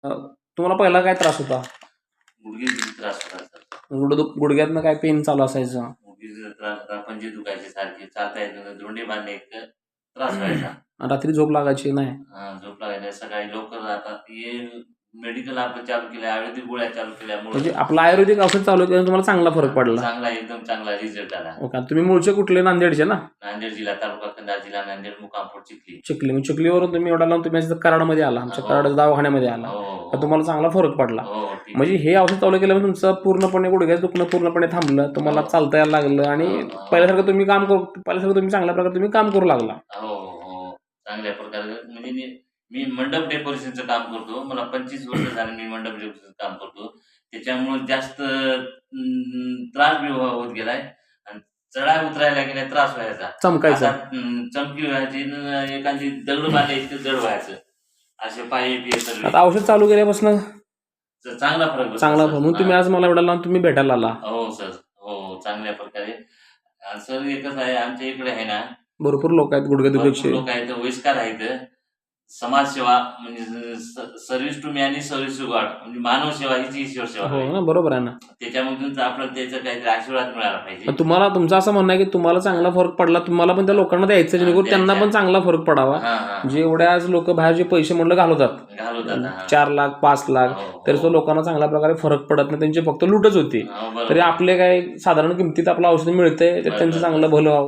अ, तुम्हाला पहिला काय त्रास होता? गुडघ्याचा त्रास होता सर. गुडघ्यातनं काय पेन चालू असायचं? गुडघ्याचा त्रास होता, पंजे दुखायचे सारखे, चालता येत नव्हतं, धोंडे बांधले इतकं त्रास व्हायचा. रात्री झोप लागायची नाही? झोप लागायची नाही. सकाळी लवकर जातात हे मेडिकल आपलं चालू केलं, आयुर्वेदिक गोळ्या चालू केल्यामुळे म्हणजे आपलं आयुर्वेदिक औषध चालू केल्यानं तुम्हाला चांगला फरक पडला? चांगला, एकदम चांगला रिझल्ट आला. ओके. तुम्ही मूळचे कुठले? नांदेडचे ना? नांदेड जिल्हा, तालुका कंधार, जिल्हा नांदेड, मुक्काम पोस्ट चिखली. चिखली. मग चिखलीवरून तुम्ही एवढा लावून तुम्ही कराडमध्ये आला, आमच्या हो. कराड दवाखान्यामध्ये आला, हो, तर तुम्हाला चांगला फरक पडला. हो, ठीक. म्हणजे हे औषध चालू केल्यामुळे तुमचं पूर्णपणे गुडघ्याचं दुखणं पूर्णपणे थांबलं, तुम्हाला चालता यायला लागलं आणि पहिल्यासारखं तुम्ही चांगल्या प्रकारे तुम्ही काम करू लागला. हो, हो. चांगल्या प्रकारे म्हणजे मी मंडप डेकोरेशनचं काम करतो. मला 25 वर्ष झाले मी मंडप डेकोरेशनचं काम करतो. त्याच्यामुळे जास्त त्रास बी होत गेलाय आणि चढाई उतरायला गेल्या त्रास व्हायचा. चमकायचा. आता, चमकी व्हायची न एखादी दगड बांधले इतकं जड व्हायचं. असे पाय बी सगळे. आता औषध चालू केल्यापासून चांगला फरक बसला, चांगला सर. म्हणून तुम्ही आज मला एवढा लावून तुम्ही भेटायला आला. हो सर. हो, चांगल्या प्रकारे. सर एकच आहे, आमच्या इकडे आहे ना, भरपूर लोक आहेत गुडघेदुखीचे. लोक आहेत, वयस्कर आहेत. समाजसेवा म्हणजे service to man is service to God, म्हणजे मानव सेवा हीच ईश्वर सेवा हो आहे. ना, बरोबर आहे ना. त्याच्यामधून आपल्याला त्याचा काहीतरी आशीर्वाद मिळाला पाहिजे. पण तुम्हाला तुमचं असं म्हणणं आहे की तुम्हाला चांगला फरक पडला, तुम्हाला पण त्या लोकांना द्यायचं जेणेकरून त्यांना पण चांगला फरक पडावा. जे एवढे आज लोक बाहेर जे पैसे म्हणलं घालवतात, 4 लाख 5 लाख, तरी तो लोकांना चांगल्या प्रकारे फरक पडत नाही, त्यांची फक्त लूटच होती. तरी आपले काय साधारण किमतीत आपलं औषध मिळतंय, तर त्यांचं चांगलं भलं व्हावं.